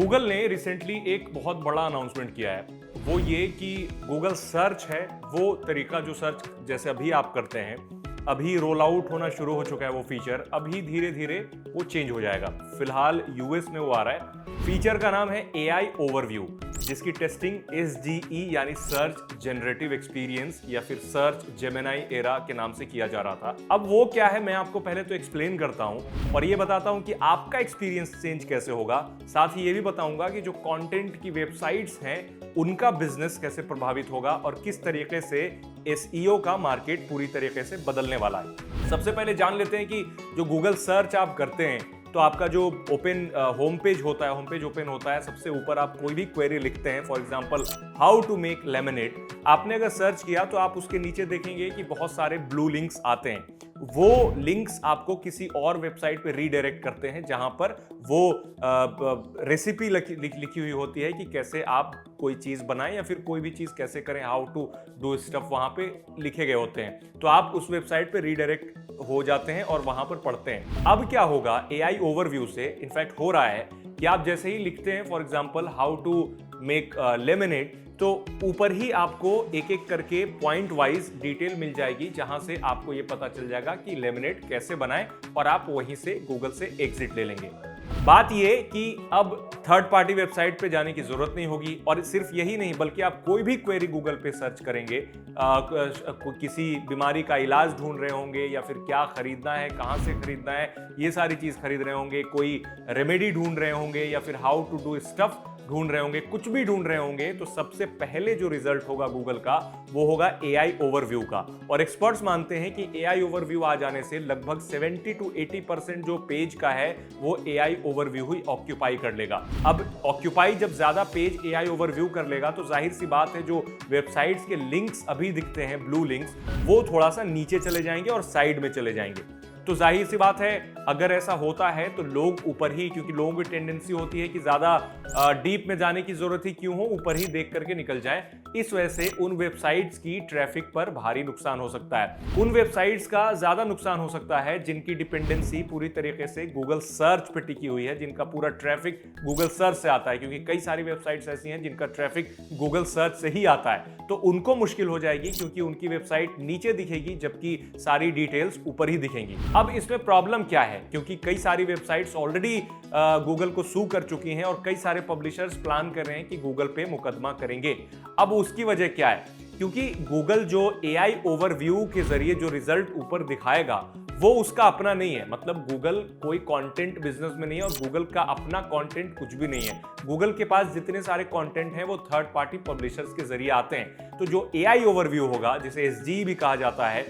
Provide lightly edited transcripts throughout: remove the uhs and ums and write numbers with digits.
Google ने recently एक बहुत बड़ा अनाउंसमेंट किया है। वो ये कि गूगल सर्च है वो तरीका जो सर्च जैसे अभी आप करते हैं, अभी रोल आउट होना शुरू हो चुका है वो फीचर, अभी धीरे धीरे वो चेंज हो जाएगा। फिलहाल यूएस में वो आ रहा है। फीचर का नाम है एआई ओवरव्यू, जिसकी टेस्टिंग एसजीई यानी सर्च जनरेटिव एक्सपीरियंस या फिर सर्च जेमिनी एरा के नाम से किया जा रहा था। अब वो क्या है मैं आपको पहले तो एक्सप्लेन करता हूं और ये बताता हूं कि आपका एक्सपीरियंस चेंज कैसे होगा। साथ ही ये भी बताऊंगा कि जो कंटेंट की वेबसाइट्स हैं उनका बिजनेस कैसे प्रभावित होगा और किस तरीके से एसईओ का मार्केट पूरी तरीके से बदलने वाला है। सबसे पहले जान लेते हैं कि जो गूगल सर्च आप करते हैं तो आपका जो होम पेज ओपन होता है, सबसे ऊपर आप कोई भी क्वेरी लिखते हैं, for example how to make lemonade. आपने अगर सर्च किया तो आप उसके नीचे देखेंगे कि बहुत सारे ब्लू लिंक्स आते हैं। वो लिंक्स आपको किसी और वेबसाइट पे रीडायरेक्ट करते हैं जहां पर वो रेसिपी लिखी हुई होती है कि कैसे आप कोई चीज बनाएं या फिर कोई भी चीज कैसे करें, हाउ टू डू स्टफ वहां पे लिखे गए होते हैं। तो आप उस वेबसाइट पे रीडायरेक्ट हो जाते हैं और वहां पर पढ़ते हैं। अब क्या होगा एआई ओवरव्यू से, इनफैक्ट हो रहा है कि आप जैसे ही लिखते हैं for example how to make lemonade, तो ऊपर ही आपको एक एक करके पॉइंट वाइज डिटेल मिल जाएगी जहां से आपको ये पता चल जाएगा कि लेमनेड कैसे बनाएं और आप वहीं से गूगल से एग्जिट ले लेंगे। बात ये कि अब थर्ड पार्टी वेबसाइट पे जाने की जरूरत नहीं होगी। और सिर्फ यही नहीं बल्कि आप कोई भी क्वेरी गूगल पे सर्च करेंगे, किसी बीमारी का इलाज ढूंढ रहे होंगे या फिर क्या खरीदना है, कहां से खरीदना है, ये सारी चीज खरीद रहे होंगे, कोई रेमेडी ढूंढ रहे होंगे या फिर हाउ टू डू स्टफ ढूंढ रहे होंगे, कुछ भी ढूंढ रहे होंगे, तो सबसे पहले जो रिजल्ट होगा गूगल का वो होगा एआई ओवरव्यू का। और एक्सपर्ट्स मानते हैं कि एआई ओवरव्यू आ जाने से लगभग 70 to 80% जो पेज का है वो एआई ओवरव्यू ही ऑक्यूपाई कर लेगा। अब ऑक्यूपाई जब ज्यादा पेज एआई ओवरव्यू कर लेगा तो जाहिर सी बात है जो वेबसाइट्स के लिंक्स अभी दिखते हैं ब्लू लिंक्स, वो थोड़ा सा नीचे चले जाएंगे और साइड में चले जाएंगे। तो जाहिर सी बात है अगर ऐसा होता है तो लोग ऊपर ही, क्योंकि लोगों की टेंडेंसी होती है कि ज्यादा डीप में जाने की जरूरत ही क्यों हो, ऊपर ही देख करके निकल जाए। इस वजह से उन वेबसाइट्स की ट्रैफिक पर भारी नुकसान हो सकता है। उन वेबसाइट्स का ज्यादा नुकसान हो सकता है जिनकी डिपेंडेंसी पूरी तरीके से गूगल सर्च पे टिकी हुई है, जिनका पूरा ट्रैफिक गूगल सर्च से आता है, क्योंकि कई सारी वेबसाइट्स ऐसी हैं जिनका ट्रैफिक गूगल सर्च से ही आता है। तो उनको मुश्किल हो जाएगी क्योंकि उनकी वेबसाइट नीचे दिखेगी जबकि सारी डिटेल्स ऊपर ही दिखेंगी। अब इसमें प्रॉब्लम क्या है, क्योंकि कई सारी वेबसाइट्स ऑलरेडी गूगल को सू कर चुकी हैं और कई सारे पब्लिशर्स प्लान कर रहे हैं कि गूगल पे मुकदमा करेंगे। अब उसकी वजह क्या है, क्योंकि गूगल जो एआई ओवरव्यू के जरिए जो रिजल्ट ऊपर दिखाएगा वो उसका अपना नहीं है। मतलब गूगल कोई कंटेंट बिजनेस में नहीं है और गूगल का अपना कंटेंट कुछ भी नहीं है। गूगल के पास जितने सारे कंटेंट हैं वो थर्ड पार्टी पब्लिशर्स के जरिए आते हैं। तो जो एआई ओवरव्यू होगा, जिसे एसजी भी कहा जाता है,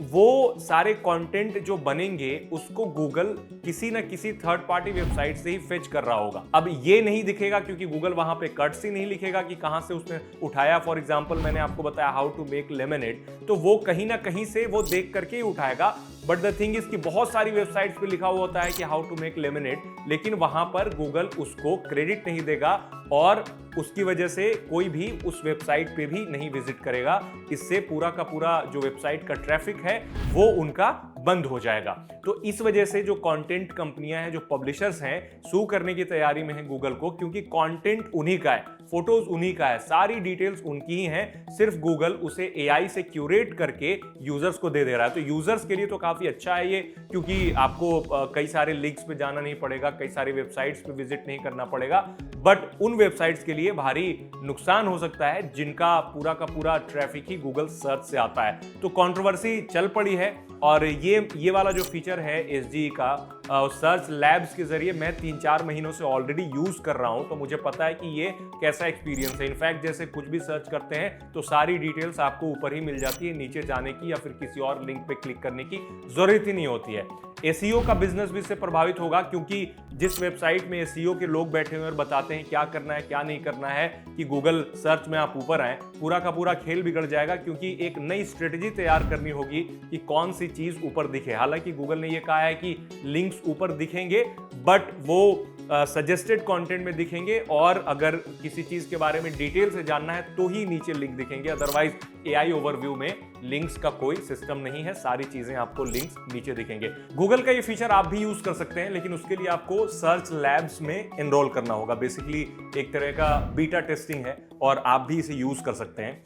वो सारे कंटेंट जो बनेंगे उसको गूगल किसी न किसी थर्ड पार्टी वेबसाइट से ही फेच कर रहा होगा। अब ये नहीं दिखेगा क्योंकि गूगल वहां पे कट्स ही नहीं लिखेगा कि कहां से उसने उठाया। फॉर एग्जांपल मैंने आपको बताया हाउ टू मेक लेमनेड, तो वो कहीं ना कहीं से वो देख करके ही उठाएगा। बट द थिंग इज कि बहुत सारी वेबसाइट्स पे लिखा हुआ होता है कि हाउ टू मेक लेमनेड, लेकिन वहां पर गूगल उसको क्रेडिट नहीं देगा और उसकी वजह से कोई भी उस वेबसाइट पे भी नहीं विजिट करेगा। इससे पूरा का पूरा जो वेबसाइट का ट्रैफिक है वो उनका बंद हो जाएगा। तो इस वजह से जो कंटेंट कंपनियां हैं, जो पब्लिशर्स हैं, सू करने की तैयारी में हैं गूगल को, क्योंकि कंटेंट उन्हीं का है, फोटोज उन्हीं का है, सारी डिटेल्स उनकी ही हैं। सिर्फ गूगल उसे एआई से क्यूरेट करके यूजर्स को दे रहा है। तो यूजर्स के लिए तो काफी अच्छा है ये, क्योंकि आपको कई सारे लिंक्स पे जाना नहीं पड़ेगा, कई सारी वेबसाइट्स पे विजिट नहीं करना पड़ेगा। बट उन वेबसाइट्स के लिए भारी नुकसान हो सकता है जिनका पूरा का पूरा ट्रैफिक ही गूगल सर्च से आता है। तो कंट्रोवर्सी चल पड़ी है और ये वाला जो फीचर है एसजी का सर्च लैब्स के जरिए मैं 3-4 महीनों से ऑलरेडी यूज कर रहा हूं, तो मुझे पता है कि ये कैसा एक्सपीरियंस है। इनफैक्ट जैसे कुछ भी सर्च करते हैं तो सारी डिटेल्स आपको ऊपर ही मिल जाती है, नीचे जाने की या फिर किसी और लिंक पे क्लिक करने की जरूरत ही नहीं होती है। एसईओ का बिजनेस भी इससे प्रभावित होगा, क्योंकि जिस वेबसाइट में एसईओ के लोग बैठे हुए और बताते हैं क्या करना है क्या नहीं करना है कि गूगल सर्च में आप ऊपर आए, पूरा का पूरा खेल बिगड़ जाएगा। क्योंकि एक नई स्ट्रेटजी तैयार करनी होगी कि कौन सी चीज ऊपर दिखे। हालांकि गूगल ने यह कहा है कि लिंक्स ऊपर दिखेंगे, बट वो सजेस्टेड कंटेंट में दिखेंगे, और अगर किसी चीज के बारे में डिटेल से जानना है तो ही नीचे लिंक दिखेंगे। अदरवाइज एआई ओवरव्यू में लिंक्स का कोई सिस्टम नहीं है, सारी चीजें आपको लिंक्स नीचे दिखेंगे। गूगल का ये फीचर आप भी यूज कर सकते हैं, लेकिन उसके लिए आपको सर्च लैब्स में एनरोल करना होगा। बेसिकली एक तरह का बीटा टेस्टिंग है और आप भी इसे यूज कर सकते हैं।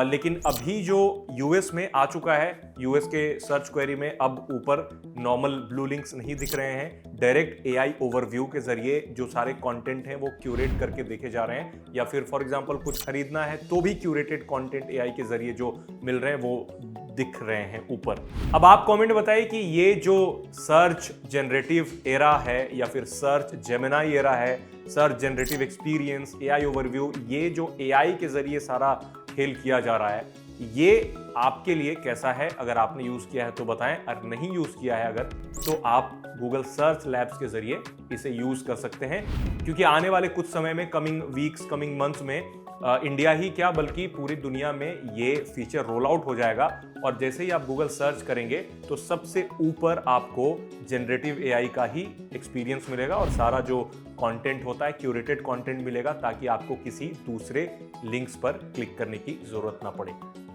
लेकिन अभी जो यूएस में आ चुका है, यूएस के सर्च क्वेरी में अब ऊपर नॉर्मल ब्लू लिंक्स नहीं दिख रहे हैं। डायरेक्ट एआई ओवरव्यू के जरिए जो सारे कंटेंट हैं वो क्यूरेट करके देखे जा रहे हैं, या फिर फॉर एग्जांपल कुछ खरीदना है तो भी क्यूरेटेड कंटेंट एआई के जरिए जो मिल रहे हैं वो दिख रहे हैं ऊपर। अब आप कमेंट बताइए कि ये जो सर्च जनरेटिव एरा है या फिर सर्च जेमिनाई एरा है, search generative experience, AI overview, ये जो एआई के जरिए सारा खेल किया जा रहा है, ये आपके लिए कैसा है? अगर आपने यूज किया है तो बताएं, और नहीं यूज किया है अगर, तो आप गूगल सर्च लैब्स के जरिए इसे यूज कर सकते हैं। क्योंकि आने वाले कुछ समय में, कमिंग वीक्स, कमिंग मंथ्स में इंडिया ही क्या बल्कि पूरी दुनिया में ये फीचर रोल आउट हो जाएगा। और जैसे ही आप गूगल सर्च करेंगे तो सबसे ऊपर आपको जनरेटिव एआई का ही एक्सपीरियंस मिलेगा, और सारा जो कंटेंट होता है क्यूरेटेड कंटेंट मिलेगा, ताकि आपको किसी दूसरे लिंक्स पर क्लिक करने की जरूरत ना पड़े।